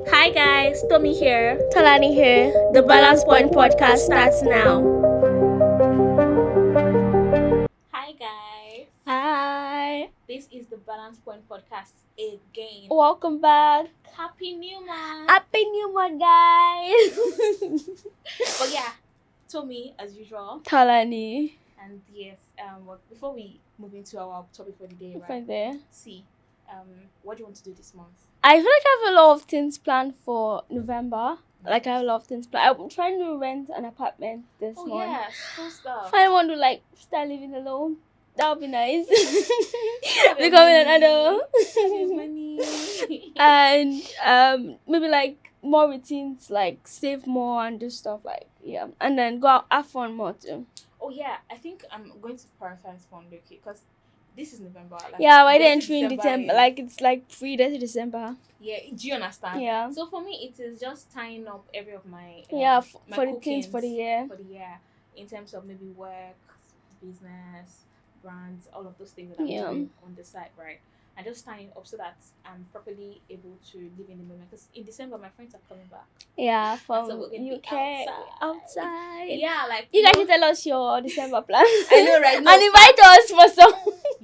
Hi guys, Tommy here. Talani here. The Balance Point podcast starts now. Hi guys, Hi. this is the Balance Point podcast again. Welcome back. Happy New Month! Happy New Month, guys. But yeah, Tommy as usual. Talani. And yes, before we move into our topic for the day, right? Right there. See, what do you want to do this month? I feel like I have a lot of things planned for November. Like I have a lot of things planned. I'm trying to rent an apartment this month. Yeah, cool stuff. If I want to start living alone, that would be nice. Have your Becoming an money. adult. Have your money. And maybe more routines, like save more and do stuff and then go out have fun more too. Oh yeah, I think I'm going to prioritize fun, okay? Because this is November. By the days entry in December, it's 3 days of December. Yeah, do you understand? Yeah. So for me, it is just tying up every of my my for the things for the year. In terms of maybe work, business, brands, all of those things that I'm doing on the side, right? And just tying up so that I'm properly able to live in the moment. Because in December, my friends are coming back. Yeah, from so we're gonna be UK outside. Yeah, you guys should tell us your December plans. I know, right? And invite us for some.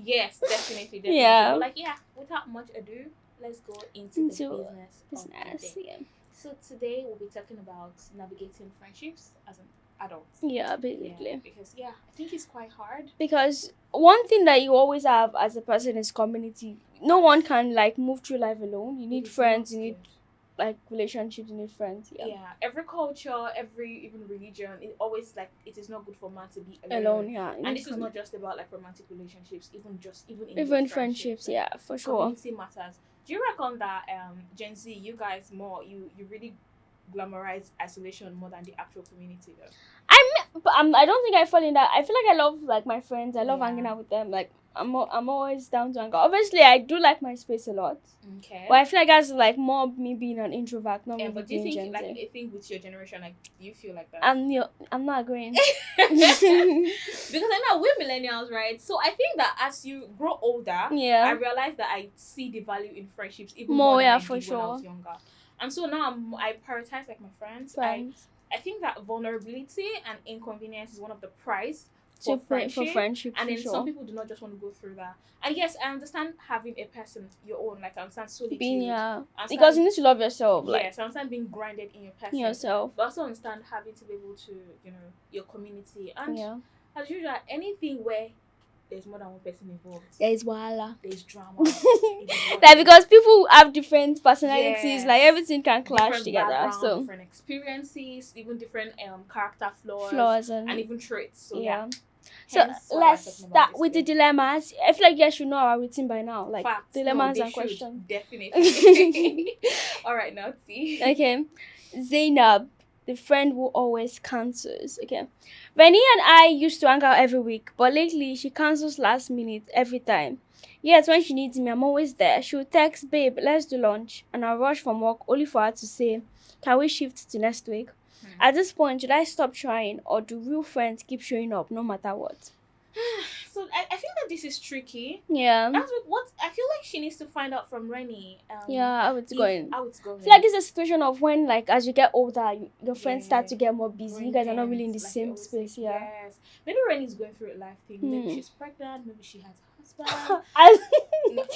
Yes, definitely. Yeah. But without much ado, let's go into the business. Yeah. So today we'll be talking about navigating friendships as an adult. Yeah, basically. Yeah, because I think it's quite hard. Because one thing that you always have as a person is community. No one can move through life alone. You need friends. You need relationships. You need friends. Yeah. Every culture, every even religion, it always it is not good for man to be alone. Yeah. And this is not just about romantic relationships. Even friendships. Yeah, for sure. Community matters. Do you reckon that Gen Z, you guys you really glamorize isolation more than the actual community though? I don't think I fall in that. I feel like I love my friends. I love hanging out with them. I'm always down to hang out. Obviously, I do like my space a lot. Okay. But I feel like that's more me being an introvert, not me but do being you Gen think Z. I think with your generation, do you feel like that? I'm not agreeing. Because I know we're millennials, right? So I think that as you grow older, I realize that I see the value in friendships even more than I did when I was younger. And so now I prioritize my friends. I think that vulnerability and inconvenience is one of the price for friendship. And then some people do not just want to go through that. And yes, I understand having a person your own, I understand solitude. Because you need to love yourself. Yes, I understand being grounded in your person. Yourself. But also understand having to be able to, your community. And as usual, anything where there's more than one person involved. There's wala. There's drama. Because people have different personalities, everything can clash together. So different experiences, even different character flaws and even traits. So So let's start with the dilemmas. I feel like you guys should know our routine by now. Dilemmas and questions. Definitely. Alright, now see. Okay. Zainab, the friend who always cancels. Okay. Rennie and I used to hang out every week, but lately she cancels last minute every time. Yes, when she needs me, I'm always there. She'll text, babe, let's do lunch. And I'll rush from work only for her to say, can we shift to next week? At this point, should I stop trying or do real friends keep showing up no matter what? So I feel that this is tricky. Yeah. That's what I feel like she needs to find out from Rennie. How it's going. How it's going. I feel like it's a situation of when as you get older, your friends start to get more busy. You guys are not really in the same space. Yes. Maybe Rennie's going through a life thing. Maybe she's pregnant. Maybe she has a husband.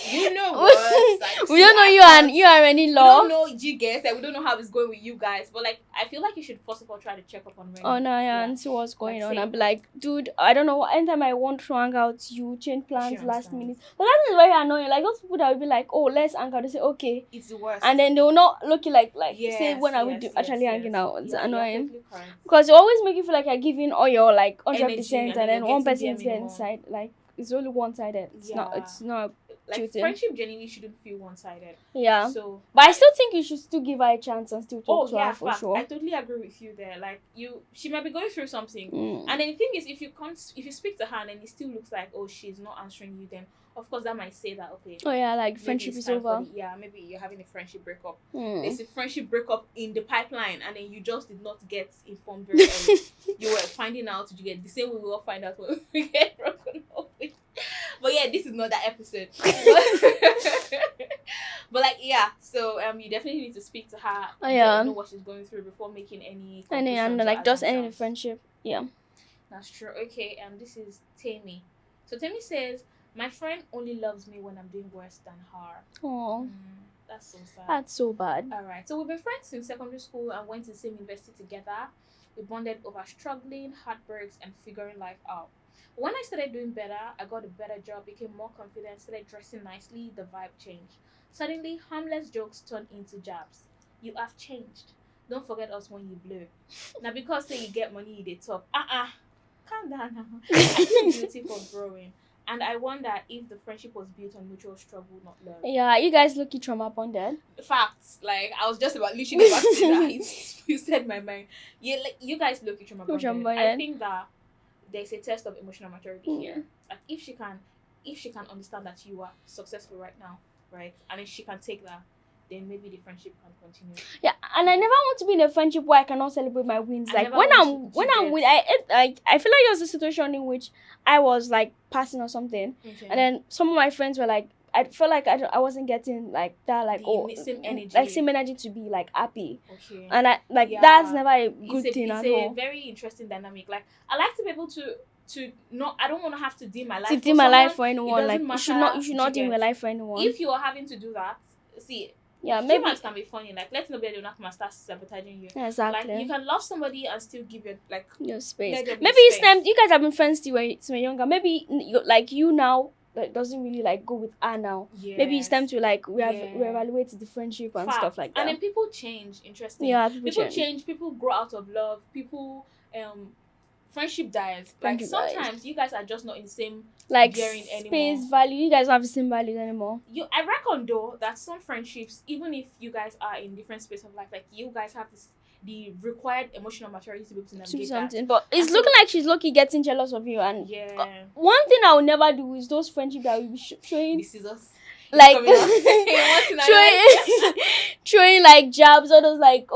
You know what? We don't know you and Rennie law. We don't know you guys. We don't know how it's going with you guys. But I feel like you should first of all try to check up on Rennie. Oh no, and see what's going on. And be like, dude, I don't know. Anytime I want to hang out, you change plans last minute. But that is very annoying. Those people that will be like, oh, let's hang out. They say okay. It's the worst. And then they will not look you say when are we actually hanging out? It's annoying. Because you always make you feel like you're giving all your 100%, and then one person's getting inside. It's only one-sided. It's not friendship genuinely shouldn't feel one-sided. Yeah. So, but I still think you should still give her a chance and still talk to her for sure. I totally agree with you there. She might be going through something, and then the thing is, if you speak to her and then it still looks like she's not answering you, then of course that might say that okay. Oh yeah, friendship is over. Maybe you're having a friendship breakup. There's a friendship breakup in the pipeline, and then you just did not get informed very early. You were finding out. You get the same way we all find out when we get broken up with. But yeah, this is not that episode. But like, yeah, so you definitely need to speak to her. Know what she's going through before making any and like just end the friendship. Yeah, that's true. Okay, this is Tammy. So Tammy says, my friend only loves me when I'm doing worse than her. Oh, that's so sad. That's so bad. All right, so we've been friends since secondary school and went to the same university together. We bonded over struggling, heartbreaks, and figuring life out. When I started doing better, I got a better job, became more confident, started dressing nicely, the vibe changed. Suddenly, harmless jokes turned into jabs. You have changed. Don't forget us when you blow. Now, because say you get money, they talk. Calm down now. I feel guilty for growing. And I wonder if the friendship was built on mutual struggle, not love. Yeah, you guys lucky trauma bonded. Facts. Like, I was just literally about to say that. You said my mind. Yeah, like, you guys lucky trauma bonded. I think that there's a test of emotional maturity here. Like, if she can understand that you are successful right now, right, and if she can take that, then maybe the friendship can continue. Yeah, and I never want to be in a friendship where I cannot celebrate my wins. Like when I'm with, I feel like it was a situation in which I was like passing or something, and then some of my friends were like, I felt like I wasn't getting like that, like same energy to be like happy. Okay. And I like that's never a good thing at all. It's a very interesting dynamic. Like I like to be able to not, I don't want to have to dim my life. To dim my life for anyone. Like you should not dim your life for anyone. If you are having to do that, see. Yeah, maybe humans can be funny. Like, let nobody not come and start sabotaging you. Yeah, exactly. Like, you can love somebody and still give your space. Maybe it's time you guys have been friends till we're younger. Maybe you now like doesn't really like go with her now. Yes. Maybe it's time to like reevaluate the friendship and stuff like that. And then people change. Interesting. Yeah, people change. People grow out of love. People friendship dies. Like sometimes you guys are just not in the same like space value. You guys don't have the same values anymore. I reckon though that some friendships, even if you guys are in different space of life, like you guys have the required emotional maturity to be able to navigate something. But it's looking like she's lucky getting jealous of you. And one thing I will never do is those friendships that will be showing. This is us. Like throwing like jabs or those like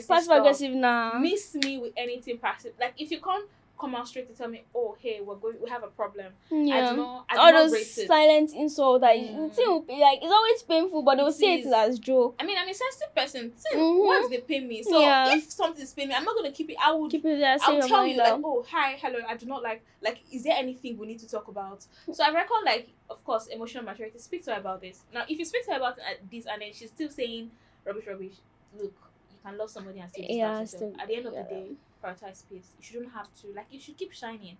passive aggressive miss me with anything passive. Like if you can't come out straight to tell me, oh hey, we have a problem. I do not all those silent insults that you think will be like it's always painful, but they'll say it as joke. I mean, I'm a sensitive person. Once they pay me, so if something's paying me, I'm not gonna keep it. I will keep it there. I'll tell you like, oh hi, hello, I do not like is there anything we need to talk about? So I reckon like, of course, emotional maturity. Speak to her about this. Now, if you speak to her about this and then she's still saying rubbish, look, you can love somebody and still distance yourself. At the end of the day, prioritize space. You shouldn't have to you should keep shining.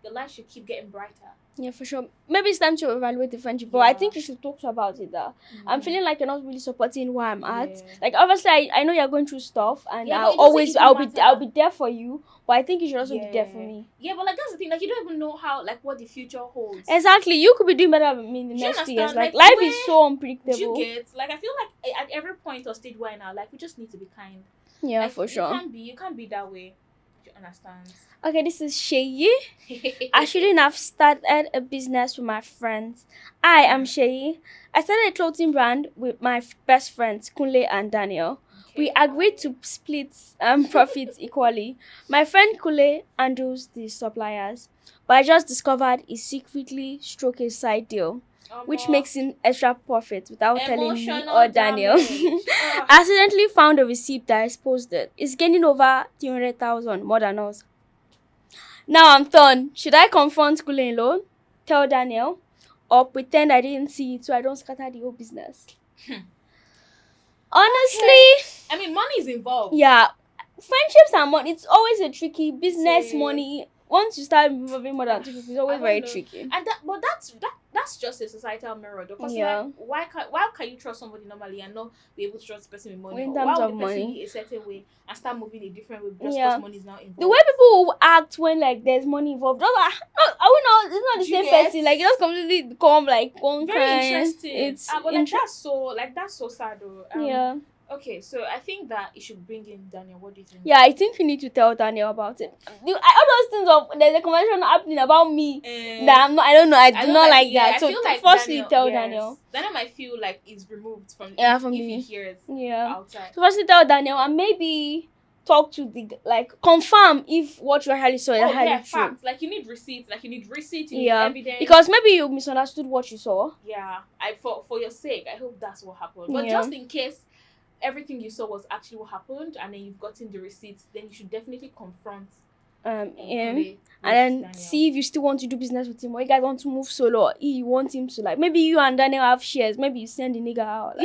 The light should keep getting brighter. Yeah, for sure. Maybe it's time to evaluate the friendship, but I think you should talk to her about it. I'm feeling like you're not really supporting where I'm at. Like obviously, I know you're going through stuff, and I'll be there for you. But I think you should also be there for me. Yeah, but like that's the thing. Like you don't even know how what the future holds. Exactly. You could be doing better than me in the next 2 years. Like life is so unpredictable. You get like I feel like at every point or stage where now, like we just need to be kind. Yeah, like, for sure. You can't be that way. You understand? Okay, this is Sheyi. I shouldn't have started a business with my friends. I am Sheyi. I started a clothing brand with my best friends, Kunle and Daniel. Okay. We agreed to split profits equally. My friend Kunle handles the suppliers, but I just discovered he secretly struck a side deal, which makes him extra profit without telling me or Daniel. Accidentally found a receipt that exposed it. It's gaining over 300,000 more than us. Now I'm torn. Should I confront Kule alone, tell Daniel, or pretend I didn't see it so I don't scatter the whole business? Honestly, I mean, money is involved. Yeah, friendships and money. It's always a tricky business. Money. Once you start involving more than 2 people, it's always very tricky. And that's just a societal mirror. Because why can you trust somebody normally and not be able to trust the person with money? In terms why of would the person money be a certain way and start moving a different way just because money is now involved? The way people will act when like there's money involved, it's not the same person. Like it just completely come like one very kind. Interesting. It's but that's so sad though. Okay, so I think that you should bring in Daniel. What do you think? Yeah, I think you need to tell Daniel about it. All those things there's a conversation happening about me that I'm not. I don't know. I do not like that. So like firstly, tell Daniel. Daniel might feel like he's removed from from if he hears outside. So firstly, tell Daniel, and maybe talk to the confirm if what you actually saw is actually true. Facts. Like you need receipts. You need evidence. Because maybe you misunderstood what you saw. Yeah. For your sake, I hope that's what happened. But just in case everything you saw was actually what happened, and then you've gotten the receipts, then you should definitely confront him, and then Daniel. See if you still want to do business with him, or you guys want to move solo, or you want him to maybe you and Daniel have shares, maybe you send the nigga out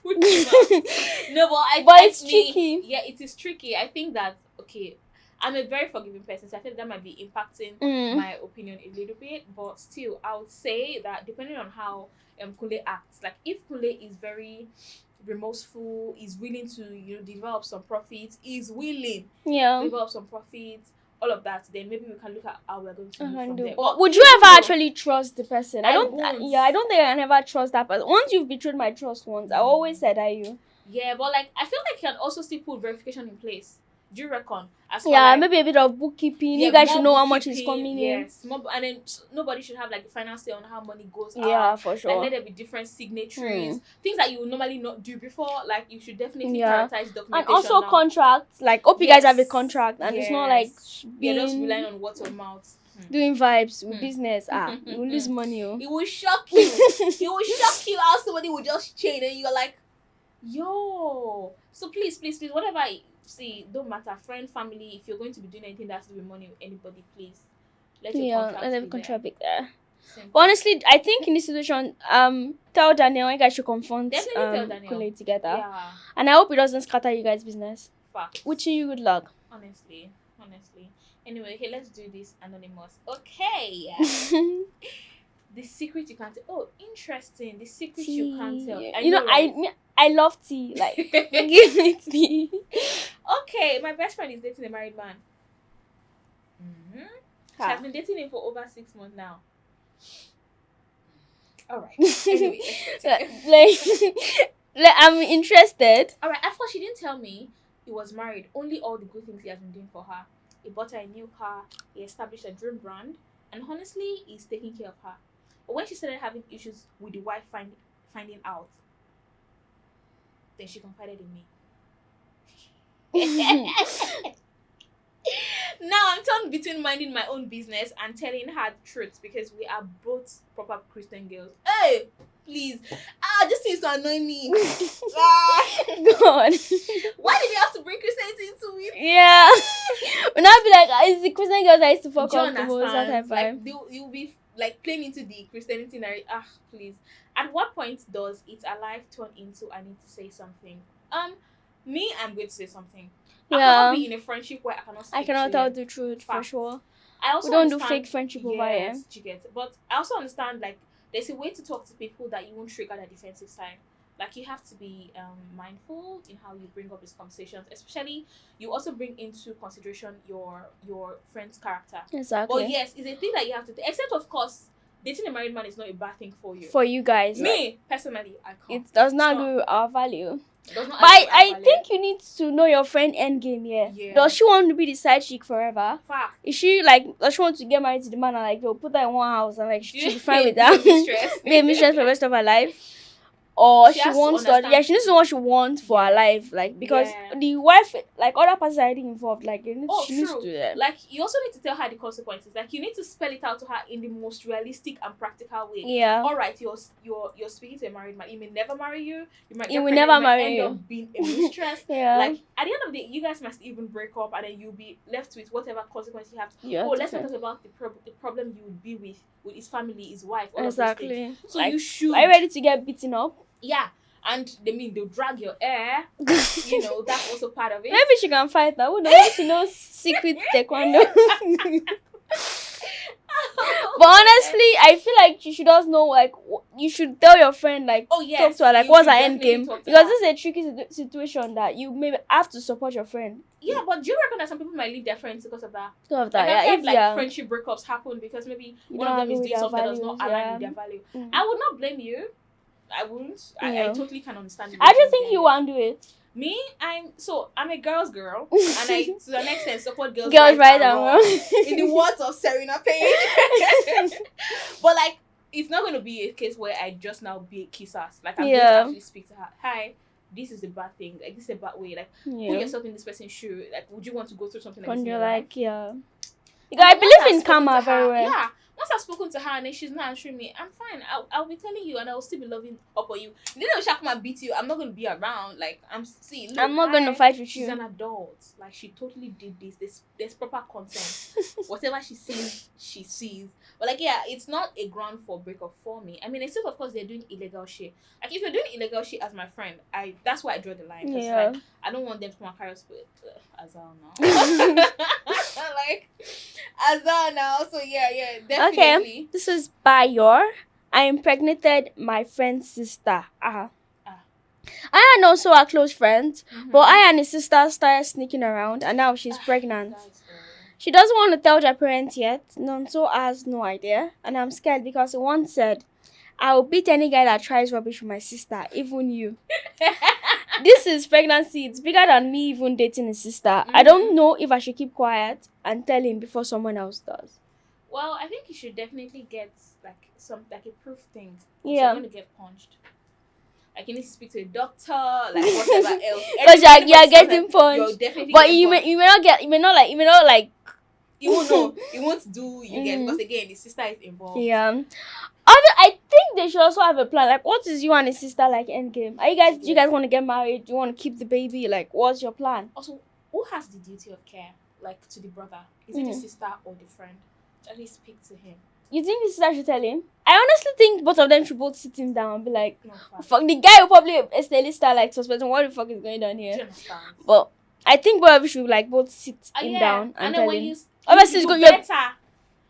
put him out. No, but it's tricky. Yeah, it is tricky. I think that I'm a very forgiving person, so I think that might be impacting my opinion a little bit, but still I would say that depending on how Kunle acts, if Kunle is very remorseful, is willing to develop some profits, develop some profits, all of that, then maybe we can look at how we're going to move from there. But would you ever actually trust the person? I don't think I can ever trust that person. Once you've betrayed my trust once, I always said that you. Yeah, but I feel like you can also still put verification in place. Do you reckon? Maybe a bit of bookkeeping. You guys should know how much is coming in. Yes, and then nobody should have the final say on how money goes out. Yeah, for sure. Let there be different signatories, things that you would normally not do before. You should definitely prioritize documentation. And also contracts. Hope you guys have a contract, and it's not you're just relying on word of mouth. Doing vibes with business. You will lose money. It will shock you. It will shock you how somebody will just chain and you're like, yo. So please, whatever. See, don't matter, friend, family, if you're going to be doing anything that has to do with money with anybody, please let your contract be there. But honestly, I think in this situation, tell Daniel, you guys should confront Kunle together. Yeah. And I hope it doesn't scatter you guys' business. Fact. Wishing you good luck. Honestly. Anyway, let's do this anonymous. Okay. The secret you can't tell. Oh, interesting. The secret you can't tell. I love tea. Give me tea. Okay, my best friend is dating a married man. She has been dating him for over 6 months now. Alright. Anyway, I'm interested. Alright, at first she didn't tell me he was married. Only all the good things he has been doing for her. He bought her a new car. He established a dream brand. And honestly, he's taking care of her. But when she started having issues with the wife finding out, then she confided in me. Now I'm torn between minding my own business and telling her the truth because we are both proper Christian girls. Hey, please. This thing is to annoy me. God. Why did you have to bring Christianity into it? Yeah. When I be it's the Christian girls I used to fuck up the most that time. You'll be playing into the Christianity narrative. Please. At what point does it alive turn into I need to say something? Me, I'm going to say something. I cannot be in a friendship where I cannot tell the truth. Facts. For sure. I also we don't do fake friendship over here. But I also understand there's a way to talk to people that you won't trigger their defensive side. You have to be mindful in how you bring up these conversations. Especially, you also bring into consideration your friend's character. Exactly. But yes, it's a thing that you have to take. Except, of course, dating a married man is not a bad thing for you. For you guys. Me, personally, I can't. It does not agree with our value. But I think you need to know your friend endgame. Yeah. Does she want to be the side chick forever? Fact. Is she does she want to get married to the man and they'll put her in one house and she'll be fine with that? Be a mistress for the rest of her life. Or she wants to she needs to know what she wants for her life, because the wife, other parties are already involved, she needs to do that. You also need to tell her the consequences. You need to spell it out to her in the most realistic and practical way. Yeah. All right, you're speaking to a married man. He may never marry you. You will never marry you. End up being a mistress. Yeah. At the end of the day, you guys must even break up, and then you'll be left with whatever consequence you have. Let's not talk about the problem you would be with his family, his wife. All exactly. Of those things. So you should. Are you ready to get beaten up? Yeah, and they'll drag your hair. That's also part of it. Maybe she can fight that. Who knows? She knows secret taekwondo. But honestly, I feel you should also know, you should tell your friend, talk to her, what's her end game. Because this is a tricky situation that you maybe have to support your friend. Yeah, but do you reckon that some people might leave their friends because of that? Because of that, if friendship breakups happen because maybe one of them is doing something that does not align with their value. I would not blame you. I wouldn't. I totally can understand. I just think you want to do it. Me, I'm a girl's girl, and I to an extent support girls right and wrong. In the words of Serena Page. But it's not going to be a case where I just now be a kiss ass. I'm going to actually speak to her. Hi, this is a bad thing, like this is a bad way, like put yourself in this person's shoe, like would you want to go through something like this in your life? Because I believe in karma very well. Yeah. Once I've spoken to her and then she's not answering me, I'm fine. I'll be telling you and I'll still be loving up on you. Then she'll come and beat you. I'm not going to be around. Like, I'm not going to fight with she's you. She's an adult. Like, she totally did this. There's proper consent. Whatever she sees, she sees. But, like, yeah, it's not a ground for breakup for me. I mean, except, of course, they're doing illegal shit. Like, if you're doing illegal shit as my friend, that's why I draw the line. Like, I don't want them to come and carry us with Azal now. Like, Azal now. So, yeah, definitely. Okay, this is Bayor. I impregnated my friend's sister. I and also our close friends, but I and his sister started sneaking around, and now she's pregnant. She doesn't want to tell their parents yet. Nonso has no idea, and I'm scared because he once said, "I will beat any guy that tries rubbish with my sister, even you." This is pregnancy. It's bigger than me even dating his sister. I don't know if I should keep quiet and tell him before someone else does. Well, I think you should definitely get like a proof thing. Yeah. You're going to get punched. Like you need to speak to a doctor, like whatever else. Because you're getting punched. You're definitely but you may not like. You won't know. You won't do. You get because again the sister is involved. Yeah. I think they should also have a plan. Like, what is you and his sister like endgame? Are you guys? Do you guys want to get married? Do you want to keep the baby? Like, what's your plan? Also, who has the duty of care? Like to the brother? Is it the sister or the friend? At least speak to him. You think the sister should tell him? I honestly think both of them should both sit him down and be like, no, fuck, the guy will probably start like suspecting what the fuck is going on here. But I think both of you should like both sit him down and tell him. Obviously, it's good.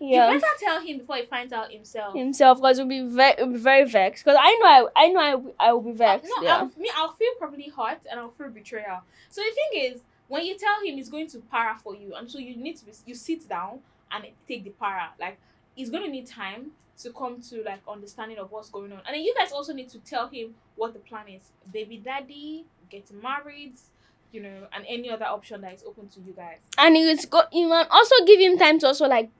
You better tell him before he finds out himself. Because it'll be very vexed. Because I will be vexed. I'll feel probably hurt and I'll feel betrayal. So the thing is, when you tell him he's going to para for you, and so you sit down and take the para. Like, he's going to need time to come to like understanding of what's going on, and then you guys also need to tell him what the plan is. Baby daddy, getting married, and any other option that is open to you guys. And you can also give him time to also like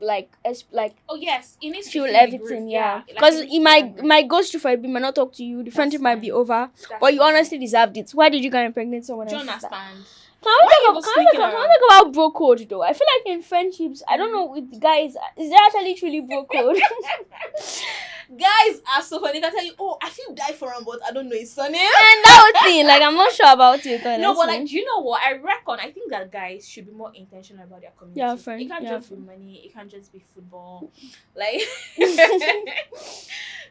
oh yes, he needs to feel everything, because like he might go through for a bit, might not talk to you, the friendship might be over, but you honestly deserved it. Why did you go and impregnate someone else? Do you understand? Can we talk about bro code though? I feel like in friendships, I don't know with guys, is there actually truly bro code? Guys are so funny. They can tell you, oh, I feel die for him, but I don't know his surname. And that whole thing, like I'm not sure about it. Honestly. No, but like, do you know what? I think that guys should be more intentional about their community. Yeah, friend. It can't just be money. It can't just be football. Like,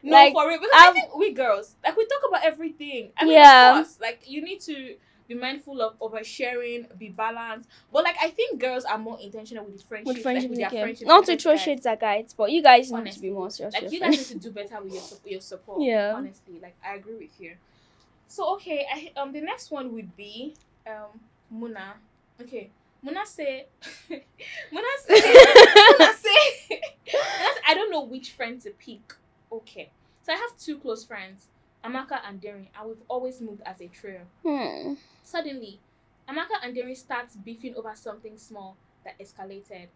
no, like, for real. Because I think we girls, like, we talk about everything. I mean, of course, like, you need to be mindful of oversharing, be balanced. But like I think girls are more intentional with friendship, with their friendship. Not to throw shades at guys, but you guys need to be more serious. Like you guys need to do better with your support. Yeah. Honestly, like I agree with you. So okay, the next one would be Muna. Okay. Muna say I don't know which friend to pick. Okay. So I have two close friends, Amaka and Darren, and we've always moved as a trio. Suddenly, Amaka and Darren starts beefing over something small that escalated.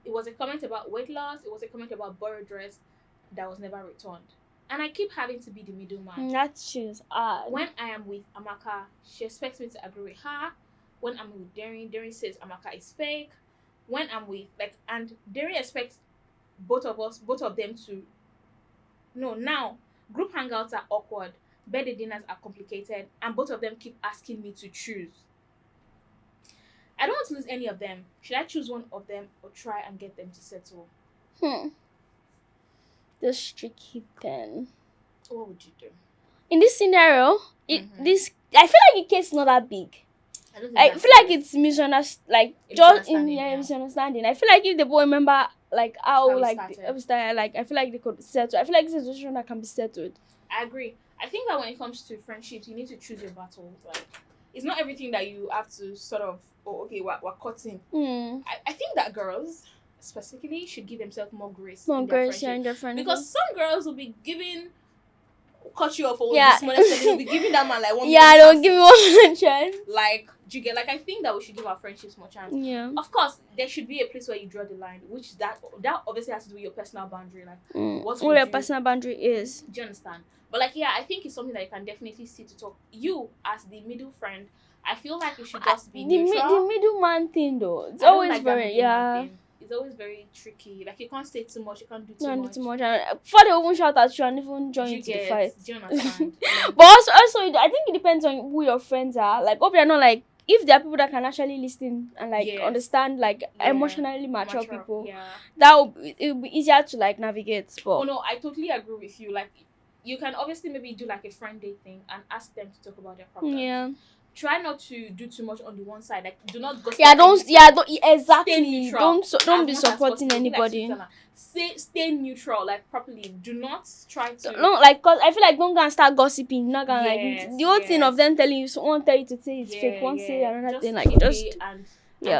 It was a comment about weight loss. It was a comment about borrowed dress that was never returned. And I keep having to be the middleman. That's just odd. When I am with Amaka, she expects me to agree with her. When I'm with Darren says Amaka is fake. When I'm with, and Darren expects both of them to... No, now, group hangouts are awkward. Birthday dinners are complicated, and both of them keep asking me to choose. I don't want to lose any of them. Should I choose one of them or try and get them to settle? This tricky then. What would you do? In this scenario, I feel like the case is not that big. I feel like it's misunderstanding. Misunderstanding. I feel like if the boy remember how it started, I feel like they could settle. I feel like it's a situation that can be settled. I agree. I think that when it comes to friendships, you need to choose your battles. Like, it's not everything that you have to sort of, we're cutting. I think that girls, specifically, should give themselves more grace. In their friendship. Because some girls will be cut you off for this money, they'll be giving that man like 1 million. Yeah, don't give me 1 million chance. Like, Do you get, like, I think that we should give our friendships more chance. Yeah. Of course, there should be a place where you draw the line, which that obviously has to do with your personal boundary, like what your personal boundary is. Do you understand? But like, yeah, I think it's something that you can definitely see to talk. You as the middle friend, I feel like you should just be neutral. The middleman thing though, it's always like very it's always very tricky. Like, you can't say too much, you can't do too much. And for the even shout at you and even join into the fight. Do you understand? But also, I think it depends on who your friends are. Like, hope they're not like, if there are people that can actually listen and like understand, like emotionally mature people, that it will be easier to like navigate. But oh no, I totally agree with you. Like, you can obviously maybe do like a friend day thing and ask them to talk about their problems. Yeah. Try not to do too much on the one side. Like, do not go. Don't exactly. Don't be supporting anybody. Stay neutral, like properly. Do not try to. No, like, cause I feel like don't go and start gossiping. Not gonna like the whole thing of them telling you, someone tell you to say it's fake. One say another thing, like just and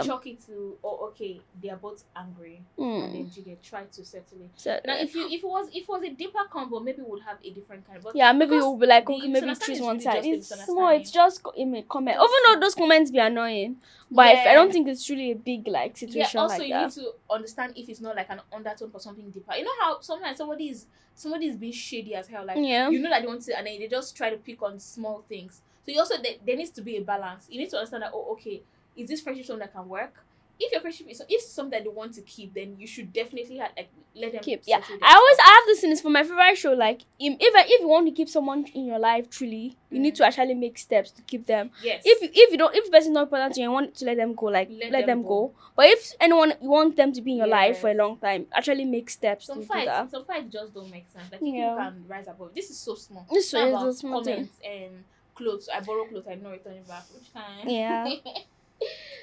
chalk it to, oh, okay, they are both angry, and then you try to settle it. Now, if it was a deeper combo, maybe we'll have a different kind. But maybe we'll be like, okay, maybe choose one side. It's small. It's just in a comment. Even though those comments be annoying, but I don't think it's really a big like situation. Also, like you need to understand if it's not like an undertone for something deeper. You know how sometimes somebody's being shady as hell. Like, you know that they want to, and then they just try to pick on small things. So you also there needs to be a balance. You need to understand that, oh, okay, is this friendship something that can work? If your friendship is something that they want to keep, then you should definitely let them keep. I have this thing for my favorite show. Like, if you want to keep someone in your life truly, you need to actually make steps to keep them. Yes. If the person is not important to you and want to let them go, like let them go. But if anyone you want them to be in your life for a long time, actually make steps to do that. Some fights just don't make sense. Like, people can rise above. This is so small. This is so small. Comments and clothes. I borrow clothes. I know return it back. Which kind? Yeah.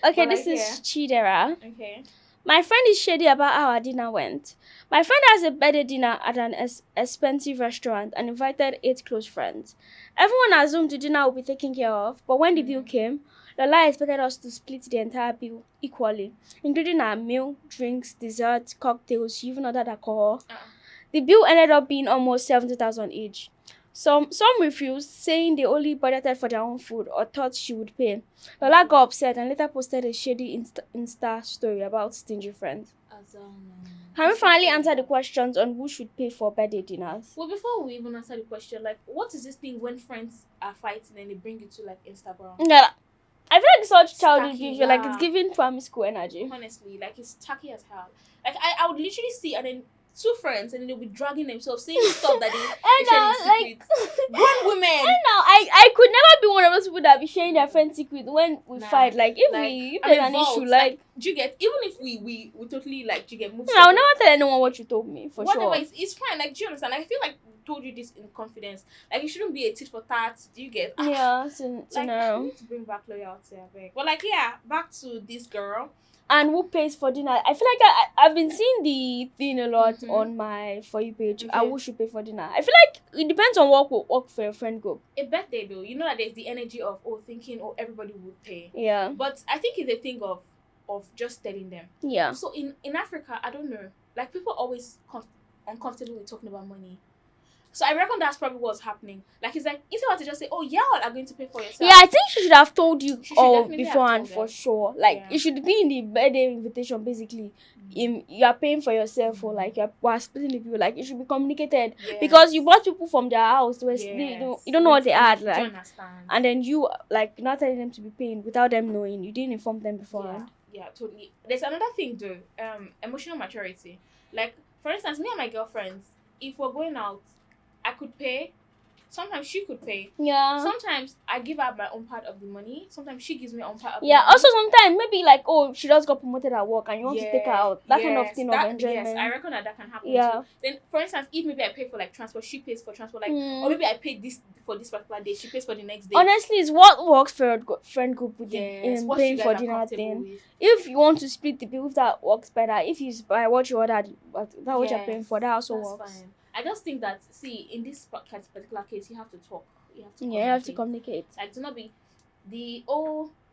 Okay, this is Chidera. Okay. My friend is shady about how our dinner went. My friend has a birthday dinner at an expensive restaurant and invited 8 close friends. Everyone assumed the dinner would be taken care of, but when the bill came, Lola expected us to split the entire bill equally, including our meal, drinks, desserts, cocktails. She even ordered alcohol. The bill ended up being almost 70,000 each. Some refused, saying they only budgeted for their own food or thought she would pay. Lola got upset and later posted a shady Insta story about stingy friends. Can we finally answer the questions on who should pay for birthday dinners? Well, before we even answer the question, like, what is this thing when friends are fighting and they bring you to like Instagram? Yeah, I feel like such childish behavior, like it's giving primary school energy. Honestly, like, it's tacky as hell. Like, I would literally see, and then 2 friends, and then they'll be dragging themselves, saying stuff that they share in secret. Grown women. I could never be one of those people that be sharing their friend's secret when we fight. Like, if there's an issue, like, do you get? Even if we totally like, do you get? I'll never tell anyone what you told me. Whatever, it's fine. Like, do you understand? Like, I feel like I told you this in confidence. Like, it shouldn't be a tit for tat. Do you get? Yeah, I need to bring back loyalty, I beg. But like, yeah, back to this girl. And who pays for dinner? I feel like I've been seeing the thing a lot on my For You page. Okay. Who should pay for dinner? I feel like it depends on what will work for your friend group. A birthday though, you know that there's the energy of thinking everybody would pay. Yeah. But I think it's a thing of just telling them. Yeah. So in Africa, I don't know. Like, people are always uncomfortable with talking about money. So I reckon that's probably what's happening. Like, it's like, instead of to just say, oh, y'all are going to pay for yourself. Yeah, I think she should have told you all beforehand for sure. Like, it should be in the birthday invitation, basically. You are paying for yourself, or like we're splitting the bill. Like, it should be communicated. Because you brought people from their house. You don't know what they had. Like, understand. And then you, like, not telling them to be paying without them knowing. You didn't inform them beforehand. Yeah, totally. There's another thing, though. Emotional maturity. Like, for instance, me and my girlfriends, if we're going out, I could pay. Sometimes she could pay. Yeah. Sometimes I give her my own part of the money. Sometimes she gives me her own part of the money. Yeah. Also, sometimes maybe like, oh, she just got promoted at work and you want to take her out. That kind of thing of enjoyment. Yes, I reckon that can happen too. Then, for instance, if maybe I pay for like transport, she pays for transport. Like, or maybe I paid this for this particular day, she pays for the next day. Honestly, it's what works for your friend group with paying for dinner thing. If you want to split the bill, if that works better. If you buy what you ordered, that what you're paying for, that also works. Fine. I just think that, see, in this particular case, you have to talk. You have to communicate. Like, do not be the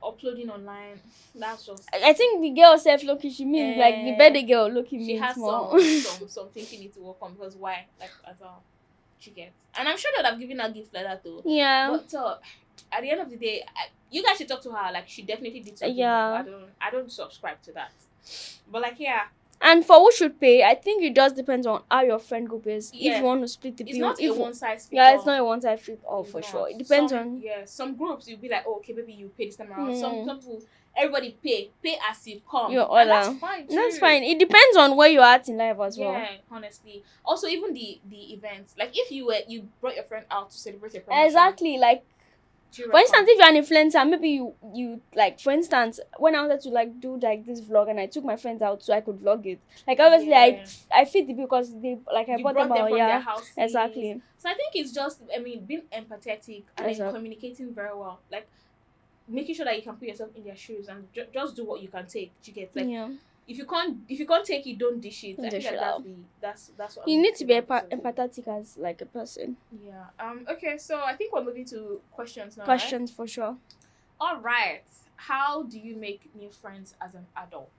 uploading online. That's just. I think the girl self lucky. She means like the better girl looking. She has more. something she needs to work on, because why? Like, as well, she gets. And I'm sure that I've given her gifts like that though. Yeah. But at the end of the day, you guys should talk to her. Like, she definitely did something. Yeah. I don't subscribe to that. But like, yeah. And for who should pay, I think it just depends on how your friend group is. Yeah. If you want to split the bill, it's not a one size fits all. Yeah, it's not a one size fits all for sure. It depends on. Yeah, some groups you'll be like, oh, okay, maybe you pay this time around. Some people, everybody pay as you come. And that's fine too. That's fine. It depends on where you're at in life as well. Yeah, honestly. Also, even the events, like if you brought your friend out to celebrate your promotion. Exactly, like. For instance, if you're an influencer, maybe you like, for instance, when I wanted to like do like this vlog and I took my friends out so I could vlog it. Like obviously I fit the bill because they like I bought them out, from their houses. Exactly. So I think it's just being empathetic and then communicating very well. Like making sure that you can put yourself in their shoes and just do what you can take. You get like if you can't take it, don't dish it. I think that's what you need to be empathetic as like a person. Yeah. Okay, so I think we're moving to questions now. Questions, right? For sure. All right. How do you make new friends as an adult?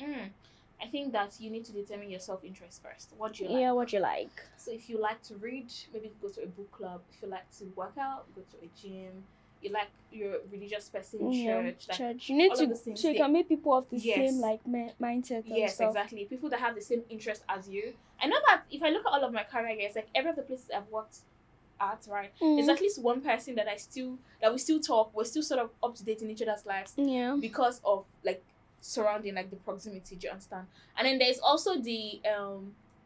I think that you need to determine your self-interest first. What do you like? Yeah, what you like. So if you like to read, maybe go to a book club. If you like to work out, go to a gym. You like you're a religious person, church. You need to so you can meet people of the same like mindset. Yes, stuff. Exactly. People that have the same interest as you. I know that if I look at all of my career years, like every of the places I've worked at, right, there's at least one person that we still talk. We're still sort of up to date in each other's lives. Yeah. Because of like surrounding like the proximity. Do you understand? And then there's also the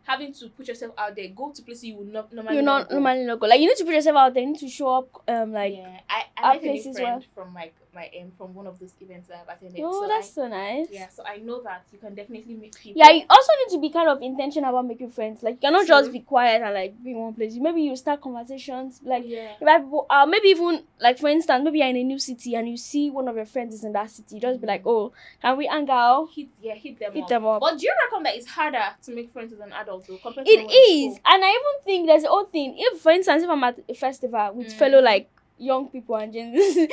having to put yourself out there, go to places you would not normally not go. Like you need to put yourself out there. You need to show up. I met a friend from my from one of those events that I've attended. Oh, so that's so nice. Yeah, so I know that you can definitely meet people. Yeah, you also need to be kind of intentional about making friends. Like you cannot just be quiet and like be in one place. Maybe you start conversations. Like invite people. Maybe even like for instance, maybe you're in a new city and you see one of your friends is in that city. Just be like, oh, can we hang out? Hit them up. But do you reckon that it's harder to make friends as an adult? Compared to it is, and I even think there's the old thing. If, for instance, if I'm at a festival with fellow like young people and there's this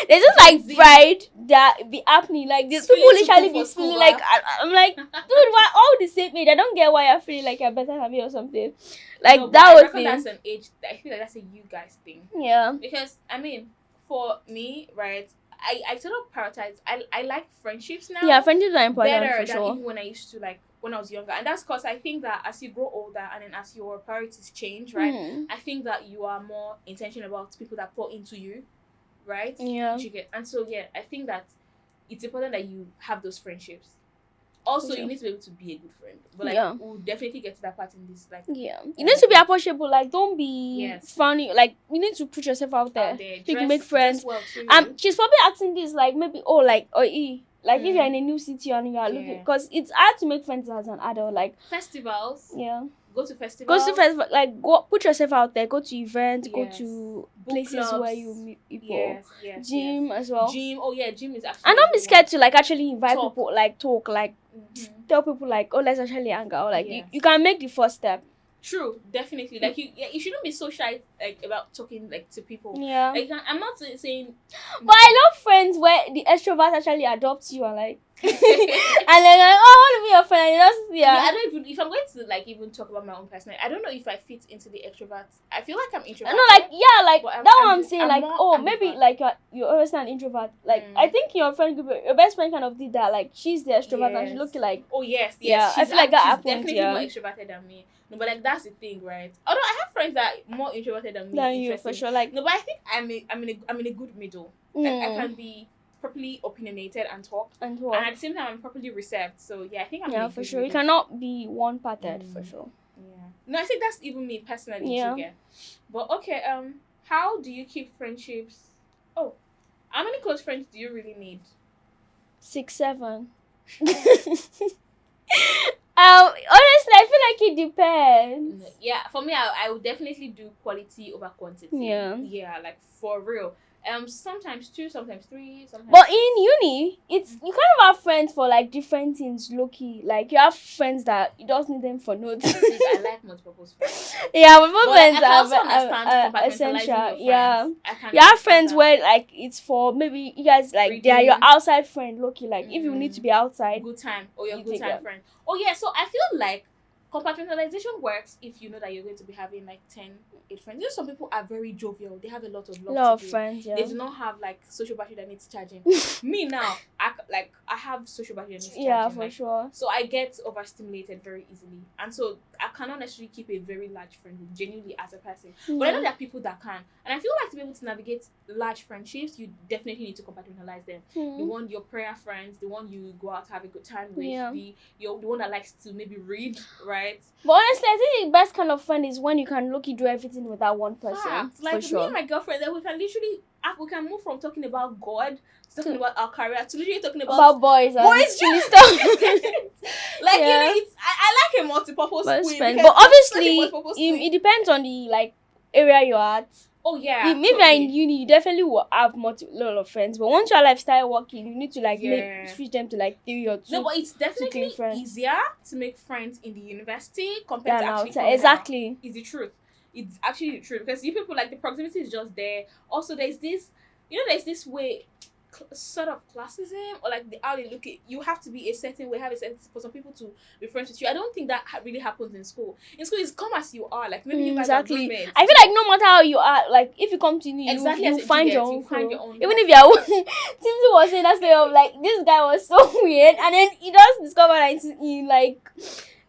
there's just like pride that be happening. Like these people literally be feeling like I'm like, dude, why all the same age? I don't get why you're feeling like you're better than me or something. Like that was thing. That's an age. I feel like that's a you guys thing. Yeah. Because for me, right. I sort of prioritize. I like friendships now. Yeah, friendships are important better for sure. Than even when I used to when I was younger, and that's because I think that as you grow older and then as your priorities change, right? I think that you are more intentional about people that pour into you, right? Yeah. And so I think that it's important that you have those friendships. Also, you need to be able to be a good friend. But we'll definitely get to that part in this. You need to be approachable. Like, don't be funny. Like, you need to put yourself out there. You can make friends. Well too, she's probably asking this like maybe like if you're in a new city and you're looking, because it's hard to make friends as an adult. Like festivals. Yeah. Go to festivals. Like go put yourself out there. Go to events. Go to places clubs. Where you meet people. Yes. Gym as well. Gym. Oh yeah, gym is actually. And don't be scared to like actually invite people. Like talk. Like tell people like, oh, let's actually hang out. Like you can make the first step. True, definitely. Like you shouldn't be so shy like about talking like to people. Yeah. Like I'm not saying. But I love friends where the extrovert actually adopts you and like, and then like, oh, I want to be your friend. And just I don't even if I'm going to like even talk about my own personality. I don't know if I fit into the extrovert. I feel like I'm introverted. No, like that's what I'm saying. Like maybe like you're always an introvert. Like I think your friend group, your best friend kind of did that. Like she's the extrovert and she looked like. Oh yes. Yeah, I feel like that happens. Definitely more extroverted than me. No, but like that's the thing, right? Although I have friends that are more introverted than me. Than you for sure. Like no, but I think I'm in a good middle. Like, I can be properly opinionated and talk, and at the same time I'm properly reserved. So I think I'm for sure. You cannot be one-parted for sure. Yeah. No, I think that's even me personally. Yeah. But okay. How do you keep friendships? Oh, how many close friends do you really need? 6, 7. Honestly, I feel like it depends. Yeah, for me, I would definitely do quality over quantity. Yeah, like for real. Sometimes 2, sometimes 3, sometimes. But in uni, you kind of have friends for like different things. Low-key, like you have friends that you just need them for notes. I like multi-purpose friends. Yeah, multiple friends are essential. Yeah, you have friends where like it's for maybe you guys like reading. They are your outside friend. Low-key, like if you need to be outside, good time or your good time friend. Oh yeah, so I feel like Compartmentalization works if you know that you're going to be having like 8 friends. You know, some people are very jovial. They have a lot of love to give. Friends, yeah. They do not have like social battery that needs charging. Me now, I have social battery that needs charging. Yeah, for sure. So I get overstimulated very easily, and so I cannot necessarily keep a very large friend group genuinely as a person. But I know there are people that can, and I feel like to be able to navigate large friendships, you definitely need to compartmentalize them. The one, your prayer friends, the one you go out to have a good time with, the one that likes to maybe read, right? But honestly, I think the best kind of friend is when you can look, you do everything with that one person. Fact. Like me and my girlfriend, that we can literally move from talking about God to talking about our career to literally talking about boys and chilly stuff. Like you know, I like a multi-purpose friend. But obviously, it depends on the like area you're at. Oh yeah. If you're in uni, you definitely will have lot of friends. But once your life start working, you need to like switch them to like 3 or 2. No, but it's definitely easier to make friends in the university compared to actually exactly. Is the truth. It's actually the truth because you people like the proximity is just there. Also, there's this way. Sort of classism or like how they look at you have to be a certain way, have a certain for some people to be friends with you. I don't think that really happens in school. In school, it's come as you are. Like maybe you guys are roommates. I feel like no matter how you are, like if you come to uni, you find your own crew. Even if you're Timothy was saying that story of like this guy was so weird, and then he just discovered that in like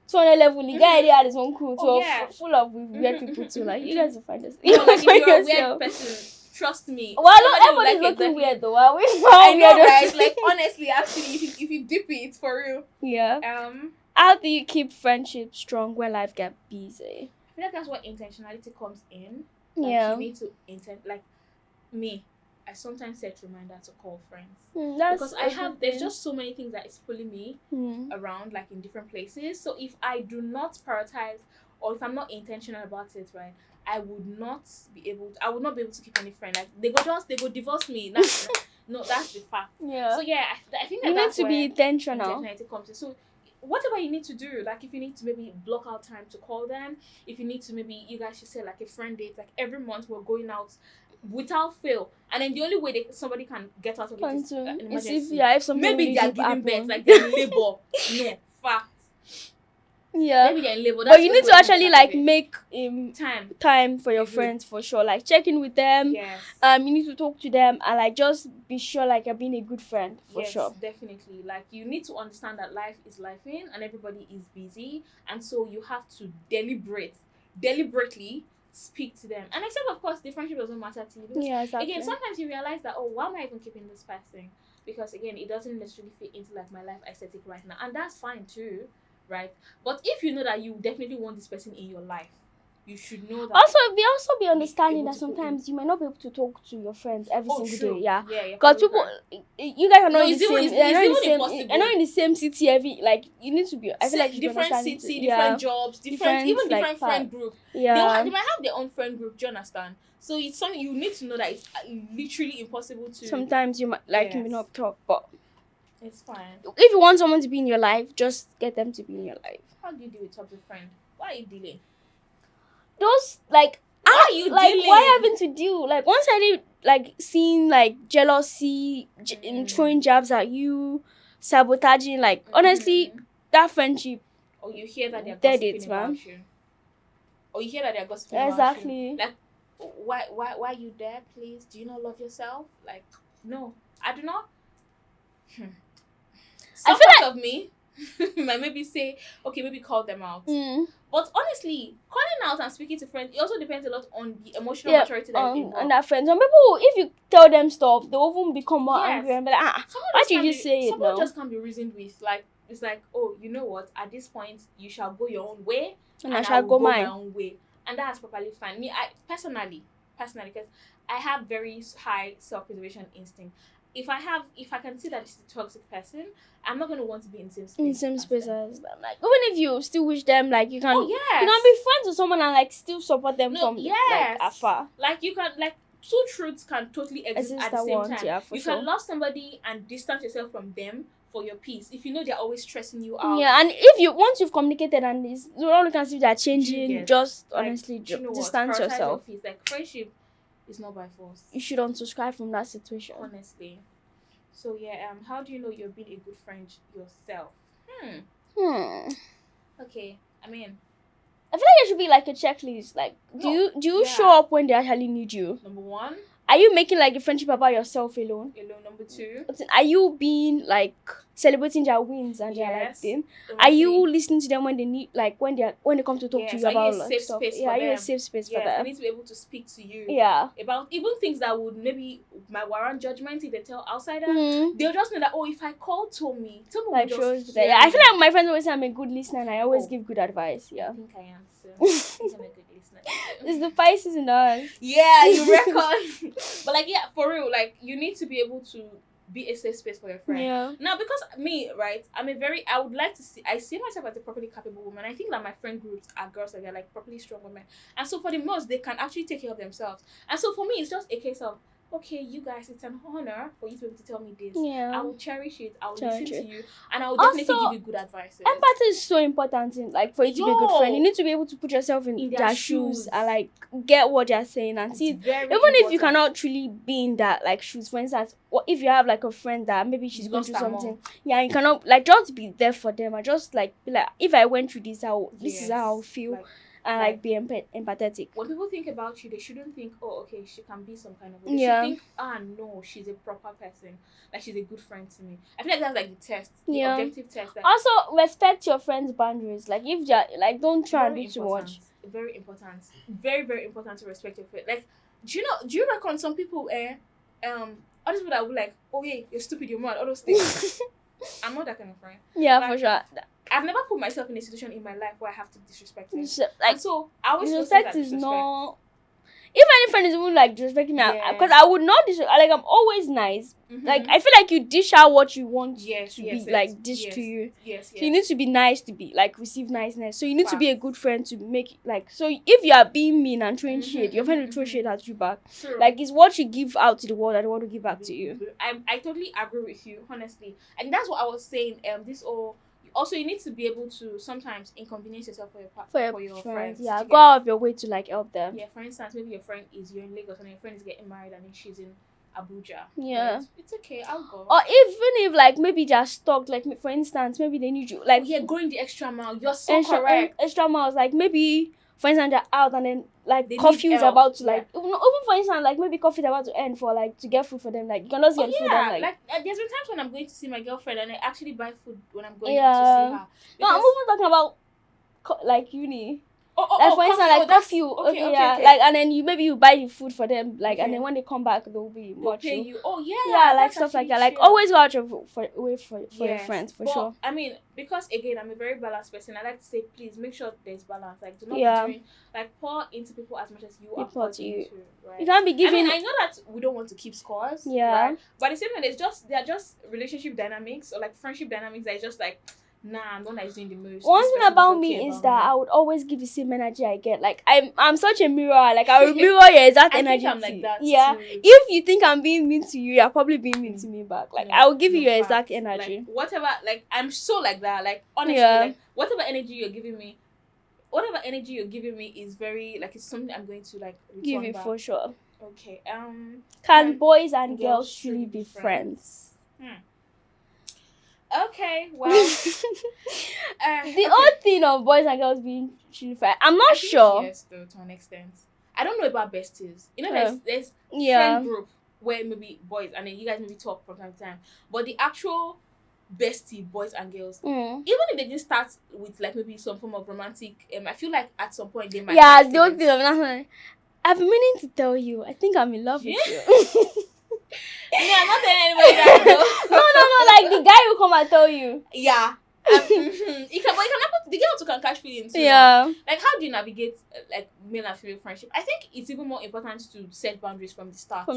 200 level, the guy had his own crew, full of weird people too. Like you guys will find us. You know, like if you're a weird person. Trust me. Well, not everybody's looking weird though. I know, right? Like honestly, actually, if you dip it for real. Yeah. How do you keep friendships strong when life gets busy? I feel like that's where intentionality comes in. Like, you need to like me. I sometimes set reminder to call friends because there's just so many things that is pulling me around, like in different places. So if I do not prioritize or if I'm not intentional about it, right, I would not be able to keep any friend. Like they go divorce me. That's the fact. Yeah. So yeah, I think you need to be intentional. Comes in. So whatever you need to do, like if you need to maybe block out time to call them, if you need to maybe you guys should say like a friend date, like every month we're going out without fail, and then the only way somebody can get out of it is an emergency. If something maybe they're giving birth, like they're in labor. No, fact. Yeah, maybe they're in labor. But you need to actually like make time for your friends for sure. Like check in with them. Yes. You need to talk to them and like just be sure like you're being a good friend for sure. Definitely. Like you need to understand that life is lifing and everybody is busy, and so you have to deliberately speak to them. And except of course the friendship doesn't matter to you. Because, exactly. Again, sometimes you realize that why am I even keeping this person? Because again, it doesn't necessarily fit into like my life aesthetic right now, and that's fine too. Right, but if you know that you definitely want this person in your life, you should know that. Also be understanding that sometimes you might not be able to talk to your friends every single day. Yeah, because people, you guys are not in the same. You're not in the same city every. Like you need to be. I feel like different city, different jobs, different friend group. Yeah, they might have their own friend group. Do you understand? So it's something you need to know that it's literally impossible to. Sometimes you might you may not talk, but. It's fine. If you want someone to be in your life, just get them to be in your life. How do you deal with toxic friend? Why are you dealing? Those why are you dealing? Why having to deal? Like once I did like seeing like jealousy, throwing jabs at you, sabotaging. Like honestly, that friendship. Or you hear that they're gossiping about you. Or you hear that they're gossiping about you. Like why are you there? Please, do you not love yourself? Like no, I do not. Some part of me might maybe say, okay, maybe call them out. But honestly, calling out and speaking to friends, it also depends a lot on the emotional maturity that you and that friends. Some people, if you tell them stuff, they'll even become more angry and be like, why did you just say it? Someone just can't be reasoned with. Like it's like, oh, you know what? At this point, you shall go your own way, and I shall go my own way, and that's properly fine. Me, I personally, because I have very high self-preservation instinct. If I can see that it's a toxic person, I'm not gonna want to be in the same space. In the same space as them. Like even if you still wish them, like you can you can be friends with someone and like still support them from like afar. Like you can like two truths can totally exist at the same time. Yeah, you can love somebody and distance yourself from them for your peace. If you know they're always stressing you out. Yeah, and if once you've communicated and this you all can see they're changing, just honestly distance yourself. Your peace. Like friendship is not by force. You should unsubscribe from that situation. Honestly. So yeah, how do you know you're being a good friend yourself? Okay. I mean, I feel like it should be like a checklist. Like, do you show up when they actually need you? Number one. Are you making like a friendship about yourself alone? Number two. Are you being like celebrating their wins and their like thing? Are you listening to them when they need, like when they come to talk to you about like stuff? Are you a safe space for them? They need to be able to speak to you. Yeah. About even things that would maybe might warrant judgment if they tell outsiders. They'll just know that if I call Tommy like will just I feel like my friends always say I'm a good listener and I always give good advice. Yeah. I think I am too. I think I'm a good listener. It's the Pisces in us. Yeah, you reckon. But like, yeah, for real, like you need to be able to be a safe space for your friend. Yeah. Now, because me, right, I would like to see, I see myself as a properly capable woman. I think that my friend groups are girls that are like properly strong women. And so for the most, they can actually take care of themselves. And so for me, it's just a case of, okay, you guys, it's an honor for you to be able to tell me this. Yeah. I will cherish it. I will listen to you. And I will definitely give you good advice. Empathy is so important for you to be a good friend. You need to be able to put yourself in their shoes and like get what they're saying and see. Even if you cannot truly be in that like shoes, for instance, or if you have like a friend that maybe she's going through something, you cannot like just be there for them and just like be like, if I went through this, this is how I feel. And like be empathetic. When people think about you, they shouldn't think, oh, okay, she can be some kind of way. They should think, no, she's a proper person. Like she's a good friend to me. I feel like that's like the test, the objective test. Also, respect your friends' boundaries. Like if you're like, don't try and do too much. Very important. Very, very important to respect your friend. Like, do you reckon some people all these people that will like, oh yeah, you're stupid, you're mad, all those things. I'm not that kind of friend. Yeah, like, for sure. I've never put myself in a situation in my life where I have to disrespect him. Like, so I always disrespect is not. If any friend is even like disrespecting me, because I would not disrespect. Like I'm always nice. Like I feel like you dish out what you want to be like dished to you. Yes. So you need to be nice to be like receive niceness. So you need to be a good friend to make like. So if you are being mean and throwing shade, your friend will throw shade at you back. True. Like it's what you give out to the world that they want to give back to you. I totally agree with you, honestly, and that's what I was saying. Also, you need to be able to sometimes inconvenience yourself for your friends. Yeah, go out of your way to like help them. Yeah, for instance, maybe you're in Lagos and your friend is getting married and then she's in Abuja. Yeah. Right? It's okay, I'll go. Or even if like maybe they're stuck, like for instance, maybe they need you like going the extra mile. You're so correct. Extra miles, like maybe for instance they're out and then like coffee is about to like even for instance like maybe coffee is about to end for like to get food for them, like you can just get food and like there's been times when I'm going to see my girlfriend and I actually buy food when I'm going to see her. No, I'm even talking about like uni. Like for instance, like coffee. Okay. Like and then you buy the food for them, like and then when they come back they'll be much. You. Oh yeah, like stuff like that. Like always go out for your friends for sure. I mean, because again, I'm a very balanced person. I like to say, please make sure there's balance. Like do not be doing like pour into people as much as you are poured into. Right? You can't be giving. I know that we don't want to keep scores. Yeah. Right? But at the same time, they are just relationship dynamics or like friendship dynamics that is just like. Nah, I'm not like doing the most. One thing about me is that I would always give the same energy I get. Like I'm such a mirror. Like I will mirror your exact energy. I think I'm like that too. If you think I'm being mean to you, you're probably being mean to me back. Like I will give you your exact energy. Like, whatever. Like I'm so like that. Like honestly, like whatever energy you're giving me is very like it's something I'm going to like give you back. For sure. Okay. Can boys and girls truly be friends? Okay, well, the odd thing of boys and girls being truly friends, I'm not sure. Yes, though, to an extent. I don't know about besties. You know, there's friend group where maybe boys and then you guys maybe talk from time to time, but the actual bestie boys and girls, even if they didn't start with like maybe some form of romantic, I feel like at some point they might. Yeah, the odd thing of nothing. I've been meaning to tell you. I think I'm in love with you. Yeah, I'm not telling anybody that though. No, like the guy will come and tell you. Yeah. You can the girl also can catch feelings too. Yeah. Like how do you navigate like male and female friendship? I think it's even more important to set boundaries from the start.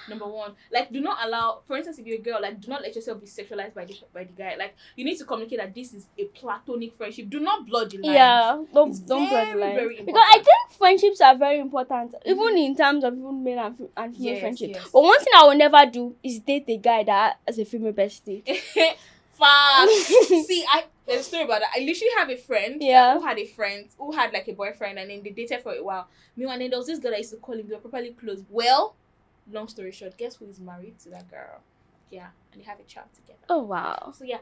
Number one, like do not allow. For instance, if you're a girl, like do not let yourself be sexualized by the guy. Like you need to communicate that this is a platonic friendship. Do not blur the line. Yeah, don't blur the line. Very because I think friendships are very important, even in terms of even male and female friendship. Yes. But one thing I will never do is date a guy that has a female bestie. See, there's a story about that. I literally have a friend who had like a boyfriend and then they dated for a while. And then there was this girl I used to call him. They were properly close. Well, long story short, guess who is married to that girl? Yeah, and they have a child together. Oh wow. So you're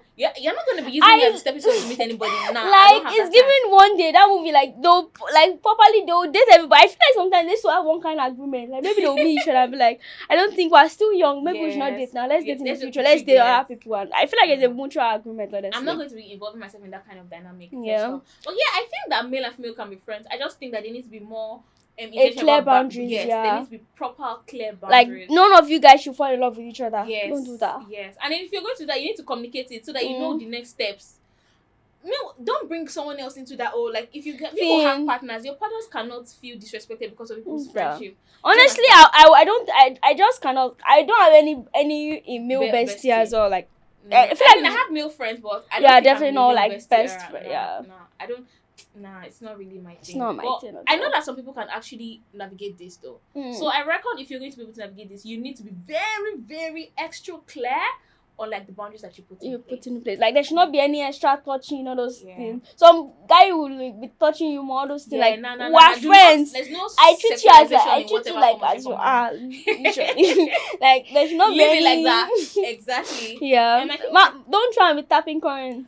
not gonna be using me as a stepping stone to meet anybody. Nah, like it's given one day that movie like they'll like properly they'll date everybody. I feel like sometimes they still have one kind of agreement. Like maybe they'll meet each other and be like, I don't think we're still young. Maybe we should not date now. Let's date in the future. Let's date other people. And I feel like it's a mutual agreement. Honestly. I'm not going to be involving myself in that kind of dynamic. Yeah. But yeah, I think that male and female can be friends. I just think that there needs to be more. A clear boundaries, yes, there needs to be proper clear Like boundaries. none of you guys should fall in love with each other. Yes, don't do that. Yes, and if you're going to do that, you need to communicate it so that you know the next steps. No, don't bring someone else into that. Or like if you get people have partners, your partners cannot feel disrespected because of people's friendship. Honestly, I just cannot. I don't have any male bestie as well. Like I feel like I have male friends, but I don't think definitely not like best friend. No, I don't. Nah, it's not really my thing. It's not my thing. I know that some people can actually navigate this though. So I reckon if you're going to be able to navigate this, you need to be very, very extra clear on like the boundaries that you put in place. Like there should not be any extra touching, all those things. Some guy will be touching you more, all those things. Like we're friends. There's no I treat you like as you are. Like there should not be any like that. Exactly. Yeah. Don't try and be tapping currents.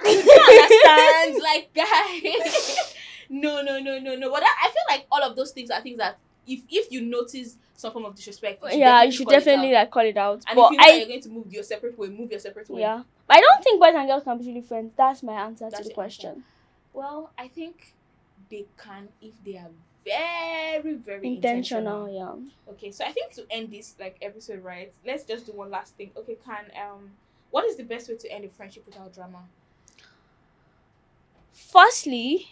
You understand, like guys. No. But I feel like all of those things are things that if you notice some form of disrespect, you should definitely like call it out. And but if you know you're going to move your separate way. Yeah, but I don't think boys and girls can be really friends. That's my answer to the question. Answer. Well, I think they can if they are very, very intentional. Yeah. Okay, so I think to end this like episode, right? Let's just do one last thing. Okay, what is the best way to end a friendship without drama? Firstly,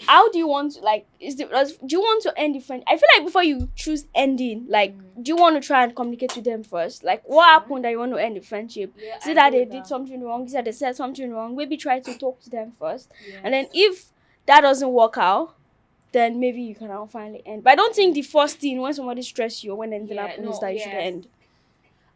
how do you want to do you want to end the friend? I feel like before you choose ending, like do you want to try and communicate with them first? Like what happened that you want to end the friendship? Is it that they did something wrong? Is it that they said something wrong? Maybe try to talk to them first. And then if that doesn't work out, then maybe you can now finally end. But I don't think the first thing when somebody stress you or when anything happens that you should end.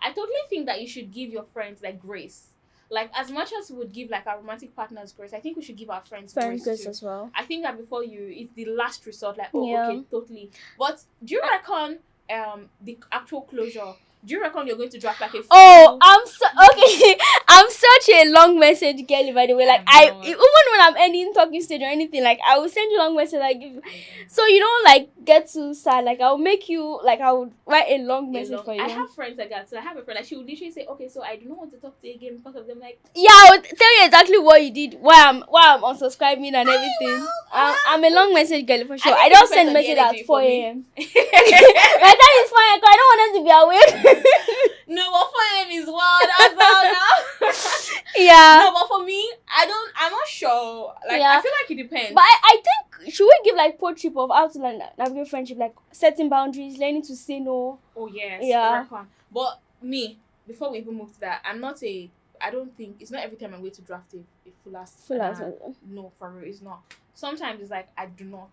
I totally think that you should give your friends like grace. Like as much as we would give like our romantic partners grace, I think we should give our friends grace too. As well. I think that before it's the last resort. Like okay, totally. But do you reckon the actual closure? Do you reckon you're going to draft like a? I'm such a long message girl. By the way, like even when I'm ending talking stage or anything, like I will send you long message like, so you don't like get too sad. Like I'll make you like I would write a long message for you. I have friends like that. So I have a friend like she would literally say, okay, so I do not want to talk to you again because of them. Like I would tell you exactly what you did, why I'm unsubscribing and everything. I'm a long message girl for sure. I don't send message at 4 a.m. My time is fine because I don't want them to be awake. No, but 4 a.m. is wild as well now. Yeah. No, but for me, I'm not sure. Like I feel like it depends. But I think should we give like pro tip of how to navigate friendship, like setting boundaries, learning to say no? Oh yes. Yeah. But me, before we even move to that, I don't think it's not every time I'm going to draft a full ass. No, for real, it's not. Sometimes it's like I do not.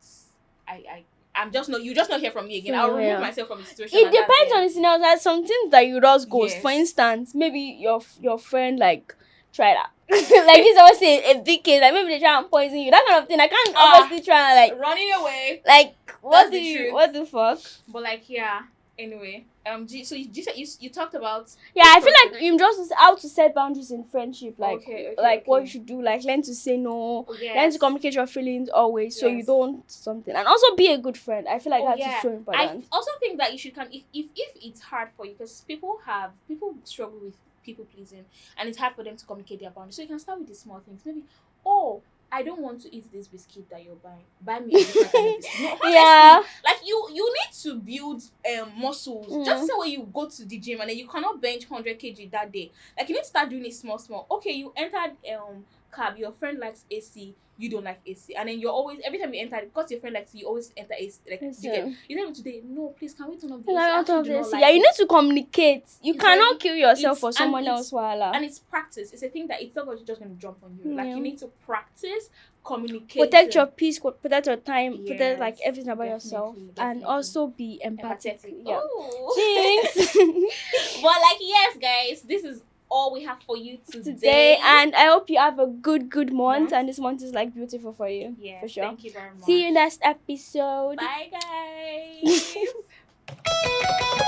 I'm just not. You just not hear from me again. I'll remove myself from the situation. It depends on the scenario. There's some things that you just ghost. Yes. For instance, maybe your friend like try that. Like this, I would say a big case. Like maybe they try and poison you. That kind of thing. I can't obviously try and like running away. Like what the fuck? But like anyway, so you talked about I feel like you just how to set boundaries in friendship, like what you should do, like learn to say no, learn to communicate your feelings always, so you don't something, and also be a good friend. I feel like that's so important. I also think that you should if it's hard for you because people struggle with people pleasing and it's hard for them to communicate their boundaries, so you can start with the small things. Maybe I don't want to eat this biscuit that you're buying. Buy me a different kind of biscuit. No, honestly, like you need to build muscles. Just say when you go to the gym and then you cannot bench 100 kg that day. Like you need to start doing it small. Okay, you entered cab. Your friend likes AC. You don't like AC, and then you're always every time you enter because your friend likes you always enter AC. Like you tell me today, no, please, can we turn off the AC? You need to communicate. You cannot kill yourself for someone else. And it's practice. It's a thing that it's not just going to jump on you. Like you need to practice, communicate, protect your peace, protect your time, protect like everything about yourself, and also be empathetic. Yeah. Thanks. But like yes, guys, this is all we have for you today, and I hope you have a good month, and this month is like beautiful for you. Yeah, for sure. Thank you very much. See you next episode. Bye guys.